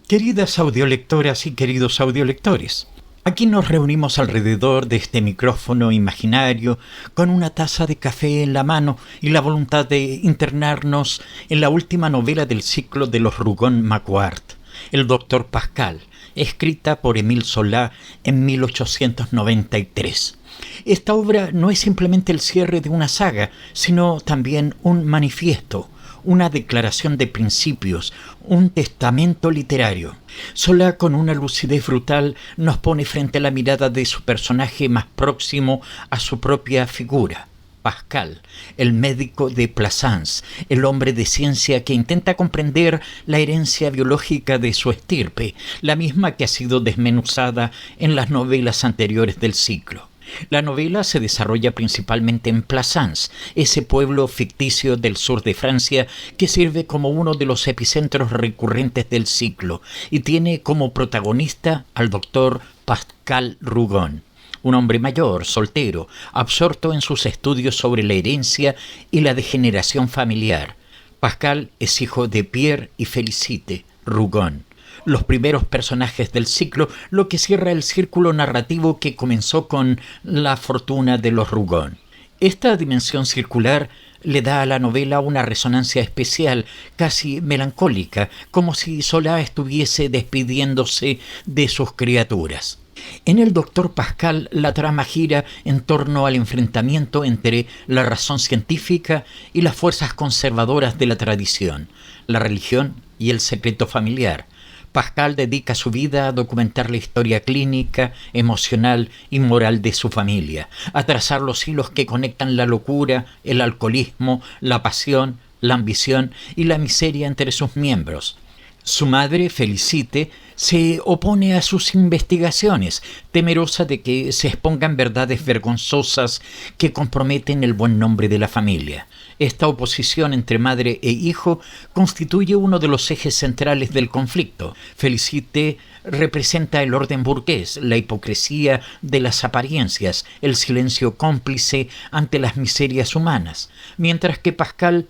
Queridas audiolectoras y queridos audiolectores, aquí nos reunimos alrededor de este micrófono imaginario con una taza de café en la mano y la voluntad de internarnos en la última novela del ciclo de los Rougon-Macquart, El Doctor Pascal, escrita por Émile Zola en 1893. Esta obra no es simplemente el cierre de una saga, sino también un manifiesto, una declaración de principios, un testamento literario. Zola, con una lucidez brutal, nos pone frente a la mirada de su personaje más próximo a su propia figura, Pascal, el médico de Plassans, el hombre de ciencia que intenta comprender la herencia biológica de su estirpe, la misma que ha sido desmenuzada en las novelas anteriores del ciclo. La novela se desarrolla principalmente en Plassans, ese pueblo ficticio del sur de Francia que sirve como uno de los epicentros recurrentes del ciclo y tiene como protagonista al doctor Pascal Rougon, un hombre mayor, soltero, absorto en sus estudios sobre la herencia y la degeneración familiar. Pascal es hijo de Pierre y Félicité Rougon, los primeros personajes del ciclo, lo que cierra el círculo narrativo que comenzó con La fortuna de los Rougon. Esta dimensión circular le da a la novela una resonancia especial, casi melancólica, como si Zola estuviese despidiéndose de sus criaturas. En el Doctor Pascal, la trama gira en torno al enfrentamiento entre la razón científica y las fuerzas conservadoras de la tradición, la religión y el secreto familiar. Pascal dedica su vida a documentar la historia clínica, emocional y moral de su familia, a trazar los hilos que conectan la locura, el alcoholismo, la pasión, la ambición y la miseria entre sus miembros. Su madre, Félicité, se opone a sus investigaciones, temerosa de que se expongan verdades vergonzosas que comprometen el buen nombre de la familia. Esta oposición entre madre e hijo constituye uno de los ejes centrales del conflicto. Félicité representa el orden burgués, la hipocresía de las apariencias, el silencio cómplice ante las miserias humanas, mientras que Pascal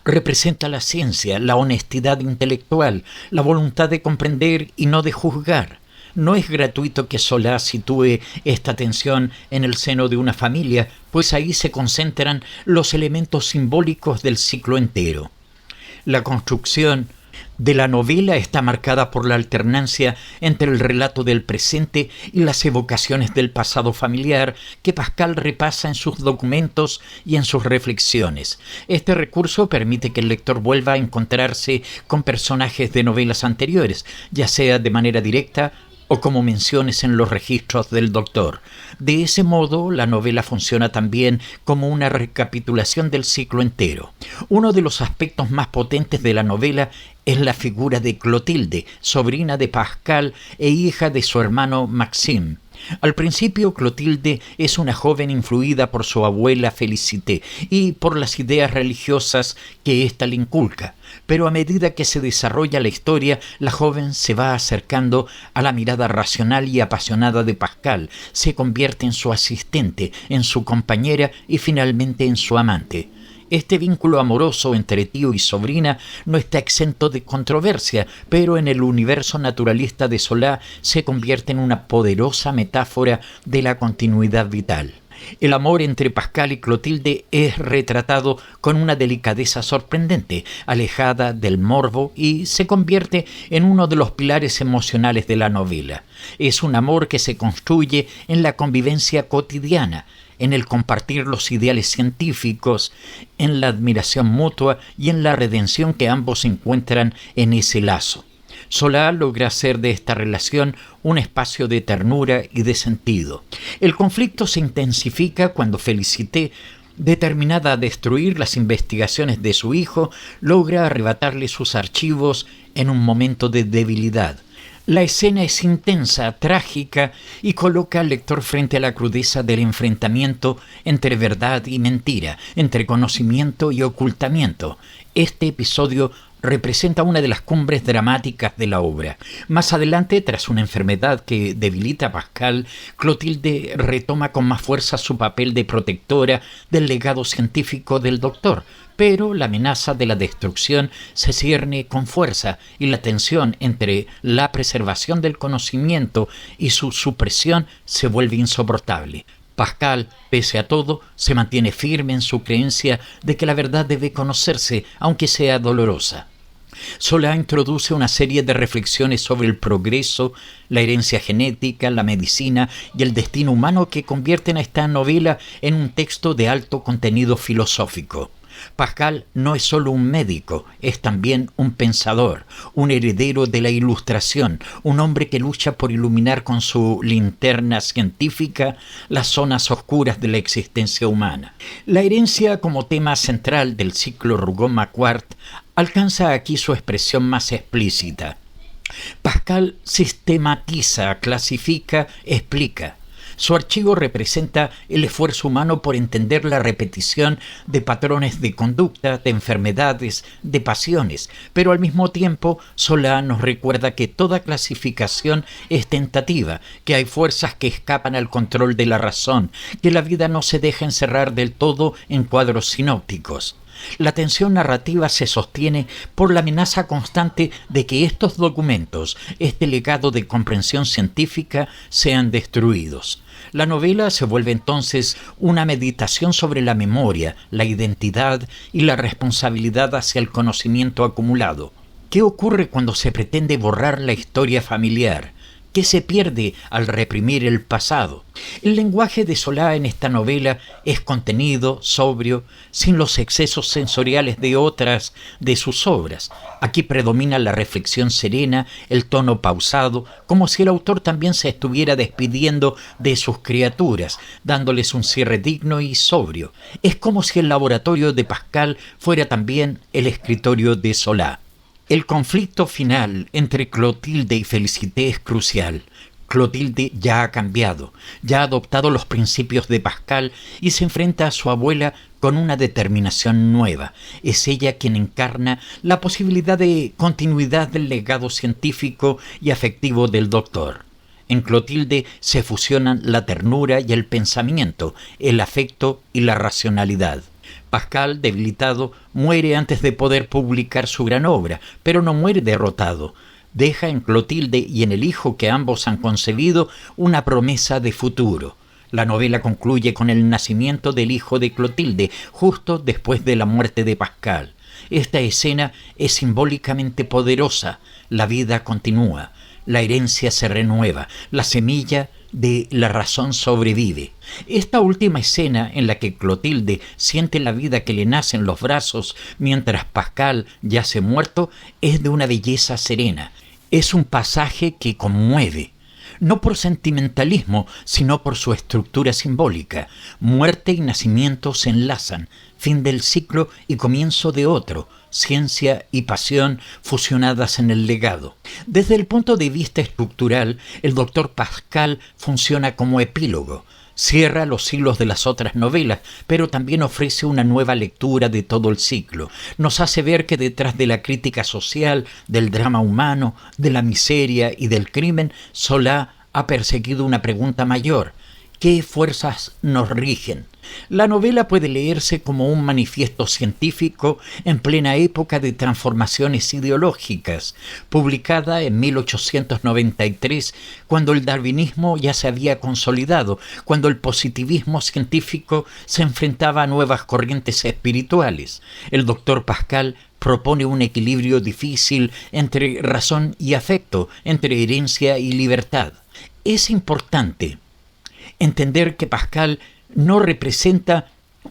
representa la ciencia, la honestidad intelectual, la voluntad de comprender y no de juzgar. No es gratuito que Zola sitúe esta tensión en el seno de una familia, pues ahí se concentran los elementos simbólicos del ciclo entero. La construcción de la novela está marcada por la alternancia entre el relato del presente y las evocaciones del pasado familiar que Pascal repasa en sus documentos y en sus reflexiones. Este recurso permite que el lector vuelva a encontrarse con personajes de novelas anteriores, ya sea de manera directa o como menciones en los registros del doctor. De ese modo, la novela funciona también como una recapitulación del ciclo entero. Uno de los aspectos más potentes de la novela es la figura de Clotilde, sobrina de Pascal e hija de su hermano Maxime. Al principio, Clotilde es una joven influida por su abuela Félicité y por las ideas religiosas que ésta le inculca, pero a medida que se desarrolla la historia, la joven se va acercando a la mirada racional y apasionada de Pascal, se convierte en su asistente, en su compañera y finalmente en su amante. Este vínculo amoroso entre tío y sobrina no está exento de controversia, pero en el universo naturalista de Zola se convierte en una poderosa metáfora de la continuidad vital. El amor entre Pascal y Clotilde es retratado con una delicadeza sorprendente, alejada del morbo, y se convierte en uno de los pilares emocionales de la novela. Es un amor que se construye en la convivencia cotidiana, en el compartir los ideales científicos, en la admiración mutua y en la redención que ambos encuentran en ese lazo. Zola logra hacer de esta relación un espacio de ternura y de sentido. El conflicto se intensifica cuando Félicité, determinada a destruir las investigaciones de su hijo, logra arrebatarle sus archivos en un momento de debilidad. La escena es intensa, trágica y coloca al lector frente a la crudeza del enfrentamiento entre verdad y mentira, entre conocimiento y ocultamiento. Este episodio representa una de las cumbres dramáticas de la obra. Más adelante, tras una enfermedad que debilita a Pascal, Clotilde retoma con más fuerza su papel de protectora del legado científico del doctor, pero la amenaza de la destrucción se cierne con fuerza y la tensión entre la preservación del conocimiento y su supresión se vuelve insoportable. Pascal, pese a todo, se mantiene firme en su creencia de que la verdad debe conocerse, aunque sea dolorosa. Solá introduce una serie de reflexiones sobre el progreso, la herencia genética, la medicina y el destino humano que convierten a esta novela en un texto de alto contenido filosófico. Pascal no es solo un médico, es también un pensador, un heredero de la Ilustración, un hombre que lucha por iluminar con su linterna científica las zonas oscuras de la existencia humana. La herencia como tema central del ciclo Rougon-Macquart alcanza aquí su expresión más explícita. Pascal sistematiza, clasifica, explica. Su archivo representa el esfuerzo humano por entender la repetición de patrones de conducta, de enfermedades, de pasiones, pero al mismo tiempo Solá nos recuerda que toda clasificación es tentativa, que hay fuerzas que escapan al control de la razón, que la vida no se deja encerrar del todo en cuadros sinópticos. La tensión narrativa se sostiene por la amenaza constante de que estos documentos, este legado de comprensión científica, sean destruidos. La novela se vuelve entonces una meditación sobre la memoria, la identidad y la responsabilidad hacia el conocimiento acumulado. ¿Qué ocurre cuando se pretende borrar la historia familiar? ¿Qué se pierde al reprimir el pasado? El lenguaje de Solá en esta novela es contenido, sobrio, sin los excesos sensoriales de otras de sus obras. Aquí predomina la reflexión serena, el tono pausado, como si el autor también se estuviera despidiendo de sus criaturas, dándoles un cierre digno y sobrio. Es como si el laboratorio de Pascal fuera también el escritorio de Solá. El conflicto final entre Clotilde y Félicité es crucial. Clotilde ya ha cambiado, ya ha adoptado los principios de Pascal y se enfrenta a su abuela con una determinación nueva. Es ella quien encarna la posibilidad de continuidad del legado científico y afectivo del doctor. En Clotilde se fusionan la ternura y el pensamiento, el afecto y la racionalidad. Pascal, debilitado, muere antes de poder publicar su gran obra, pero no muere derrotado. Deja en Clotilde y en el hijo que ambos han concebido una promesa de futuro. La novela concluye con el nacimiento del hijo de Clotilde, justo después de la muerte de Pascal. Esta escena es simbólicamente poderosa. La vida continúa, la herencia se renueva, la semilla de la razón sobrevive. Esta última escena en la que Clotilde siente la vida que le nace en los brazos mientras Pascal yace muerto es de una belleza serena. Es un pasaje que conmueve, no por sentimentalismo, sino por su estructura simbólica. Muerte y nacimiento se enlazan, fin del ciclo y comienzo de otro, ciencia y pasión fusionadas en el legado. Desde el punto de vista estructural, el doctor Pascal funciona como epílogo. Cierra los hilos de las otras novelas, pero también ofrece una nueva lectura de todo el ciclo. Nos hace ver que detrás de la crítica social, del drama humano, de la miseria y del crimen, Solá ha perseguido una pregunta mayor: ¿qué fuerzas nos rigen? La novela puede leerse como un manifiesto científico en plena época de transformaciones ideológicas, publicada en 1893, cuando el darwinismo ya se había consolidado, cuando el positivismo científico se enfrentaba a nuevas corrientes espirituales. El doctor Pascal propone un equilibrio difícil entre razón y afecto, entre herencia y libertad. Es importante entender que Pascal no representa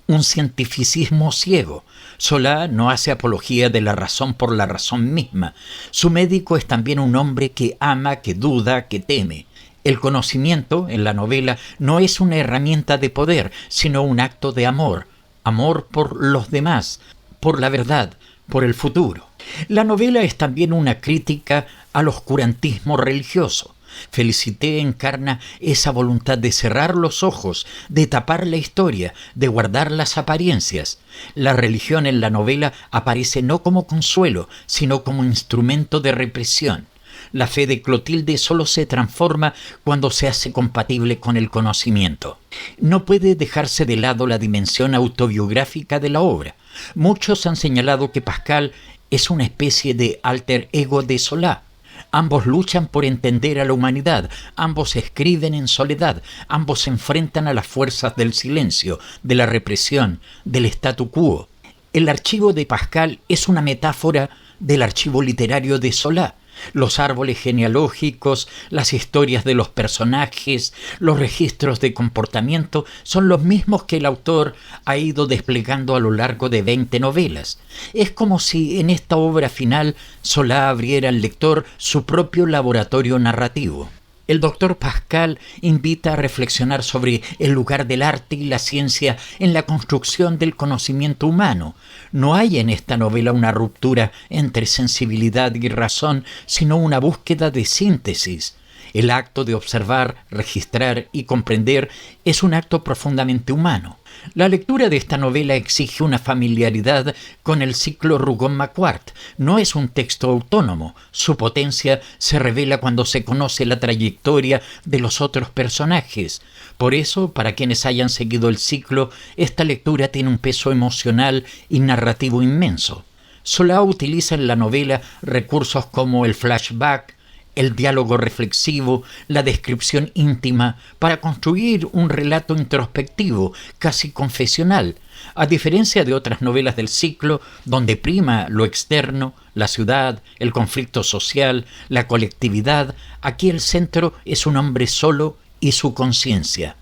un cientificismo ciego. Solá no hace apología de la razón por la razón misma. Su médico es también un hombre que ama, que duda, que teme. El conocimiento, en la novela, no es una herramienta de poder, sino un acto de amor. Amor por los demás, por la verdad, por el futuro. La novela es también una crítica al oscurantismo religioso. Félicité encarna esa voluntad de cerrar los ojos, de tapar la historia, de guardar las apariencias. La religión en la novela aparece no como consuelo, sino como instrumento de represión. La fe de Clotilde solo se transforma cuando se hace compatible con el conocimiento. No puede dejarse de lado la dimensión autobiográfica de la obra. Muchos han señalado que Pascal es una especie de alter ego de Zola. Ambos luchan por entender a la humanidad, ambos escriben en soledad, ambos se enfrentan a las fuerzas del silencio, de la represión, del statu quo. El archivo de Pascal es una metáfora del archivo literario de Zola. Los árboles genealógicos, las historias de los personajes, los registros de comportamiento son los mismos que el autor ha ido desplegando a lo largo de 20 novelas. Es como si en esta obra final Zola abriera al lector su propio laboratorio narrativo. El doctor Pascal invita a reflexionar sobre el lugar del arte y la ciencia en la construcción del conocimiento humano. No hay en esta novela una ruptura entre sensibilidad y razón, sino una búsqueda de síntesis. El acto de observar, registrar y comprender es un acto profundamente humano. La lectura de esta novela exige una familiaridad con el ciclo Rougon-Macquart. No es un texto autónomo. Su potencia se revela cuando se conoce la trayectoria de los otros personajes. Por eso, para quienes hayan seguido el ciclo, esta lectura tiene un peso emocional y narrativo inmenso. Zola utiliza en la novela recursos como el flashback, el diálogo reflexivo, la descripción íntima, para construir un relato introspectivo, casi confesional. A diferencia de otras novelas del ciclo, donde prima lo externo, la ciudad, el conflicto social, la colectividad, aquí el centro es un hombre solo y su conciencia.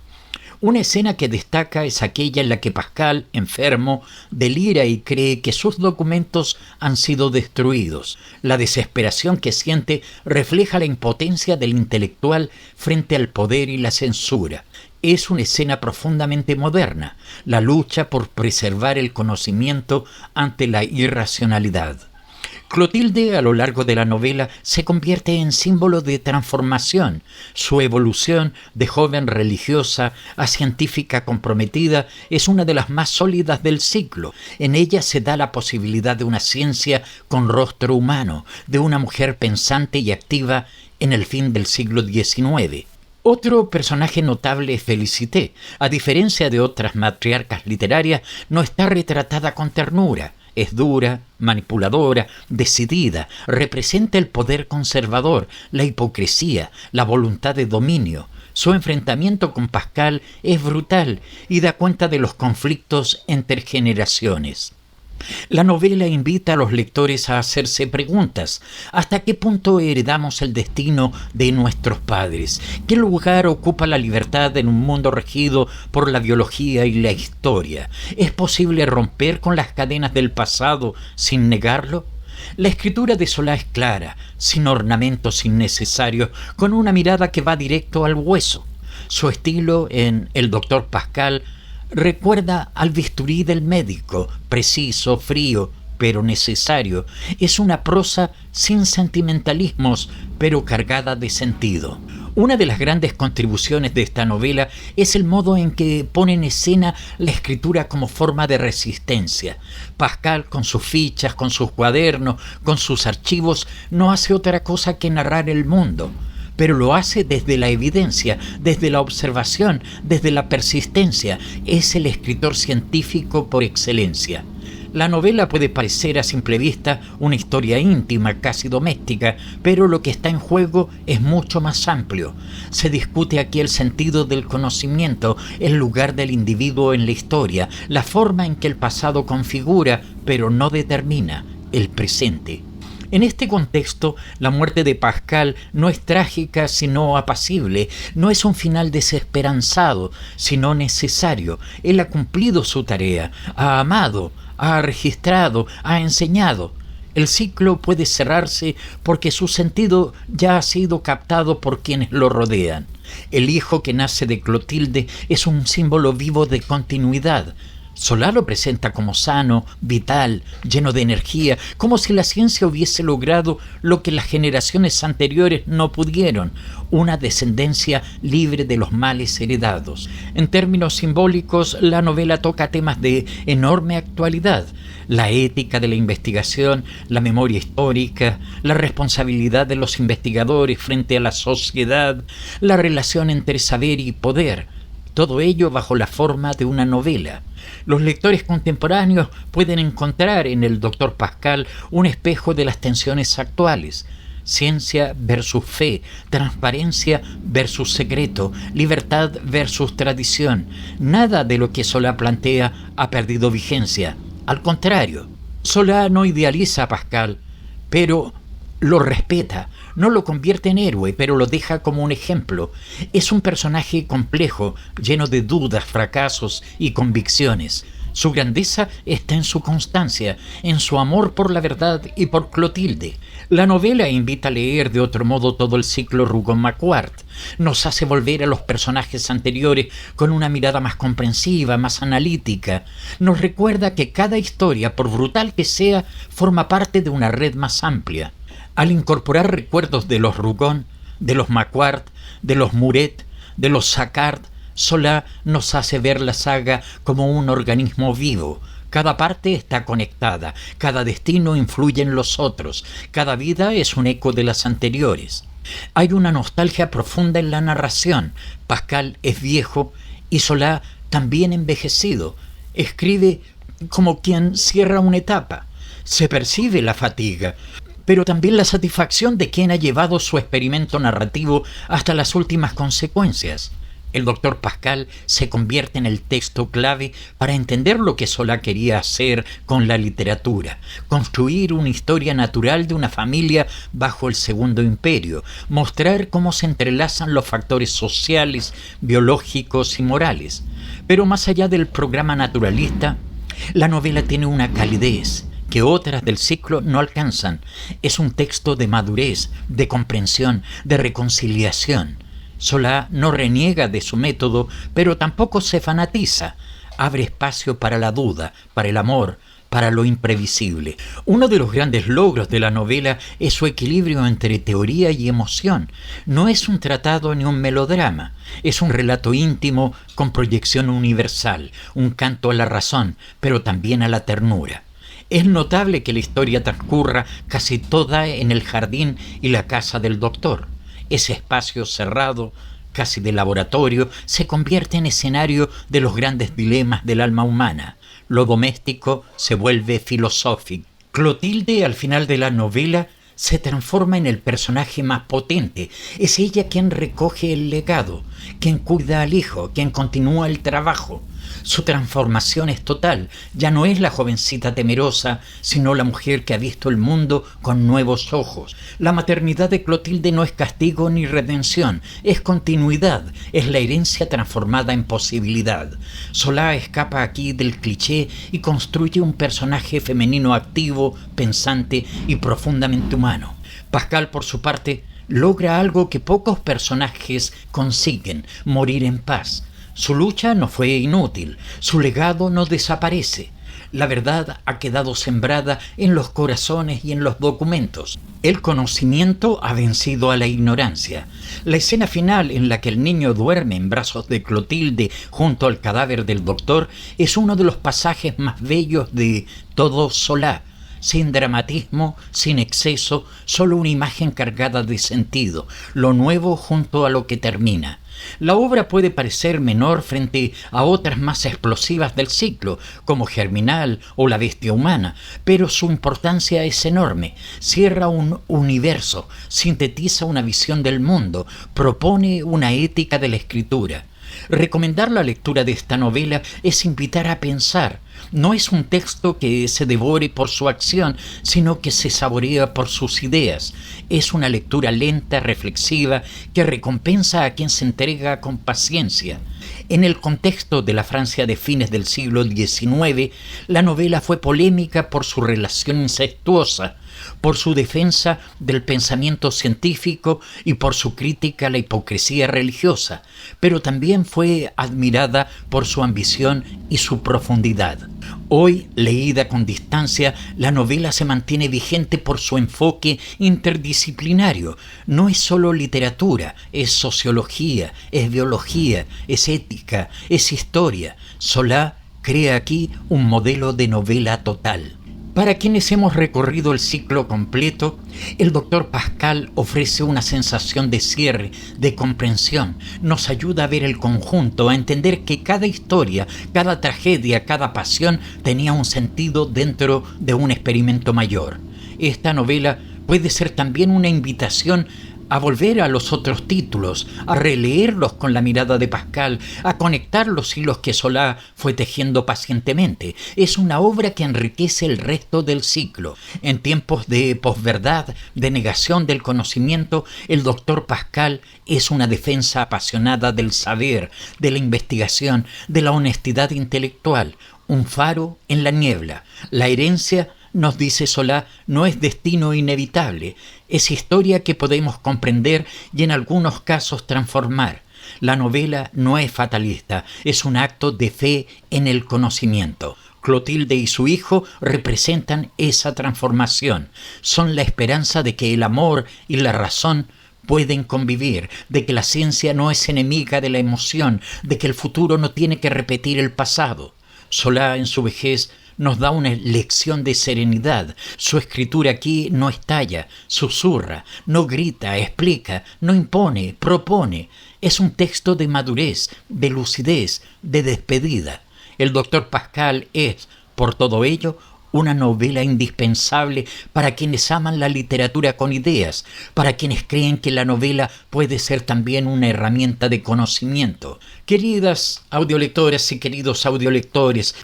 Una escena que destaca es aquella en la que Pascal, enfermo, delira y cree que sus documentos han sido destruidos. La desesperación que siente refleja la impotencia del intelectual frente al poder y la censura. Es una escena profundamente moderna, la lucha por preservar el conocimiento ante la irracionalidad. Clotilde, a lo largo de la novela, se convierte en símbolo de transformación. Su evolución de joven religiosa a científica comprometida es una de las más sólidas del ciclo. En ella se da la posibilidad de una ciencia con rostro humano, de una mujer pensante y activa en el fin del siglo XIX. Otro personaje notable es Félicité. A diferencia de otras matriarcas literarias, no está retratada con ternura. Es dura, manipuladora, decidida, representa el poder conservador, la hipocresía, la voluntad de dominio. Su enfrentamiento con Pascal es brutal y da cuenta de los conflictos entre generaciones. La novela invita a los lectores a hacerse preguntas. ¿Hasta qué punto heredamos el destino de nuestros padres? ¿Qué lugar ocupa la libertad en un mundo regido por la biología y la historia? ¿Es posible romper con las cadenas del pasado sin negarlo? La escritura de Zola es clara, sin ornamentos innecesarios, con una mirada que va directo al hueso. Su estilo en El doctor Pascal recuerda al bisturí del médico, preciso, frío, pero necesario. Es una prosa sin sentimentalismos, pero cargada de sentido. Una de las grandes contribuciones de esta novela es el modo en que pone en escena la escritura como forma de resistencia. Pascal, con sus fichas, con sus cuadernos, con sus archivos, no hace otra cosa que narrar el mundo, pero lo hace desde la evidencia, desde la observación, desde la persistencia. Es el escritor científico por excelencia. La novela puede parecer a simple vista una historia íntima, casi doméstica, pero lo que está en juego es mucho más amplio. Se discute aquí el sentido del conocimiento, el lugar del individuo en la historia, la forma en que el pasado configura, pero no determina, el presente. En este contexto, la muerte de Pascal no es trágica sino apacible, no es un final desesperanzado, sino necesario. Él ha cumplido su tarea, ha amado, ha registrado, ha enseñado. El ciclo puede cerrarse porque su sentido ya ha sido captado por quienes lo rodean. El hijo que nace de Clotilde es un símbolo vivo de continuidad. Solá lo presenta como sano, vital, lleno de energía, como si la ciencia hubiese logrado lo que las generaciones anteriores no pudieron, una descendencia libre de los males heredados. En términos simbólicos, la novela toca temas de enorme actualidad: la ética de la investigación, la memoria histórica, la responsabilidad de los investigadores frente a la sociedad, la relación entre saber y poder. Todo ello bajo la forma de una novela. Los lectores contemporáneos pueden encontrar en el Dr. Pascal un espejo de las tensiones actuales: ciencia versus fe, transparencia versus secreto, libertad versus tradición. Nada de lo que Solá plantea ha perdido vigencia. Al contrario, Solá no idealiza a Pascal, pero lo respeta. No lo convierte en héroe, pero lo deja como un ejemplo. Es un personaje complejo, lleno de dudas, fracasos y convicciones. Su grandeza está en su constancia, en su amor por la verdad y por Clotilde. La novela invita a leer de otro modo todo el ciclo Rougon-Macquart. Nos hace volver a los personajes anteriores con una mirada más comprensiva, más analítica. Nos recuerda que cada historia, por brutal que sea, forma parte de una red más amplia. Al incorporar recuerdos de los Rougon, de los Macquart, de los Muret, de los Saccard, Solá nos hace ver la saga como un organismo vivo. Cada parte está conectada, cada destino influye en los otros, cada vida es un eco de las anteriores. Hay una nostalgia profunda en la narración. Pascal es viejo y Solá también envejecido. Escribe como quien cierra una etapa. Se percibe la fatiga, pero también la satisfacción de quien ha llevado su experimento narrativo hasta las últimas consecuencias. El Dr. Pascal se convierte en el texto clave para entender lo que Solá quería hacer con la literatura: construir una historia natural de una familia bajo el Segundo Imperio, mostrar cómo se entrelazan los factores sociales, biológicos y morales. Pero más allá del programa naturalista, la novela tiene una calidez que otras del ciclo no alcanzan. Es un texto de madurez, de comprensión, de reconciliación. Solá no reniega de su método, pero tampoco se fanatiza. Abre espacio para la duda, para el amor, para lo imprevisible. Uno de los grandes logros de la novela es su equilibrio entre teoría y emoción. No es un tratado ni un melodrama. Es un relato íntimo con proyección universal, un canto a la razón, pero también a la ternura. Es notable que la historia transcurra casi toda en el jardín y la casa del doctor. Ese espacio cerrado, casi de laboratorio, se convierte en escenario de los grandes dilemas del alma humana. Lo doméstico se vuelve filosófico. Clotilde, al final de la novela, se transforma en el personaje más potente. Es ella quien recoge el legado, quien cuida al hijo, quien continúa el trabajo. Su transformación es total. Ya no es la jovencita temerosa, sino la mujer que ha visto el mundo con nuevos ojos. La maternidad de Clotilde no es castigo ni redención, es continuidad, es la herencia transformada en posibilidad. Solá escapa aquí del cliché y construye un personaje femenino activo, pensante y profundamente humano. Pascal, por su parte, logra algo que pocos personajes consiguen: morir en paz. Su lucha no fue inútil, su legado no desaparece. La verdad ha quedado sembrada en los corazones y en los documentos. El conocimiento ha vencido a la ignorancia. La escena final, en la que el niño duerme en brazos de Clotilde junto al cadáver del doctor, es uno de los pasajes más bellos de todo Solá. Sin dramatismo, sin exceso, solo una imagen cargada de sentido, lo nuevo junto a lo que termina. La obra puede parecer menor frente a otras más explosivas del ciclo, como Germinal o La bestia humana, pero su importancia es enorme. Cierra un universo, sintetiza una visión del mundo, propone una ética de la escritura. Recomendar la lectura de esta novela es invitar a pensar. No es un texto que se devore por su acción, sino que se saborea por sus ideas. Es una lectura lenta, reflexiva, que recompensa a quien se entrega con paciencia. En el contexto de la Francia de fines del siglo XIX, la novela fue polémica por su relación incestuosa. por su defensa del pensamiento científico y por su crítica a la hipocresía religiosa, pero también fue admirada por su ambición y su profundidad. Hoy, leída con distancia, la novela se mantiene vigente por su enfoque interdisciplinario. No es solo literatura, es sociología, es biología, es ética, es historia. Solá crea aquí un modelo de novela total. Para quienes hemos recorrido el ciclo completo, el Dr. Pascal ofrece una sensación de cierre, de comprensión. Nos ayuda a ver el conjunto, a entender que cada historia, cada tragedia, cada pasión tenía un sentido dentro de un experimento mayor. Esta novela puede ser también una invitación a volver a los otros títulos, a releerlos con la mirada de Pascal, a conectar los hilos que Solá fue tejiendo pacientemente. Es una obra que enriquece el resto del ciclo. En tiempos de posverdad, de negación del conocimiento, el doctor Pascal es una defensa apasionada del saber, de la investigación, de la honestidad intelectual, un faro en la niebla. La herencia, nos dice Solá, no es destino inevitable, es historia que podemos comprender y en algunos casos transformar. La novela no es fatalista, es un acto de fe en el conocimiento. Clotilde y su hijo representan esa transformación, son la esperanza de que el amor y la razón pueden convivir, de que la ciencia no es enemiga de la emoción, de que el futuro no tiene que repetir el pasado. Solá en su vejez nos da una lección de serenidad. Su escritura aquí no estalla, susurra, no grita, explica, no impone, propone. Es un texto de madurez, de lucidez, de despedida. El doctor Pascal es, por todo ello, una novela indispensable para quienes aman la literatura con ideas, para quienes creen que la novela puede ser también una herramienta de conocimiento. Queridas audiolectoras y queridos audiolectores,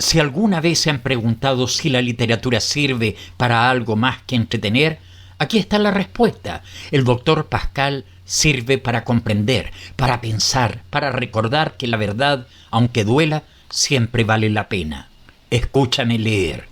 si alguna vez se han preguntado si la literatura sirve para algo más que entretener, aquí está la respuesta. El doctor Pascal sirve para comprender, para pensar, para recordar que la verdad, aunque duela, siempre vale la pena. Escúchame leer.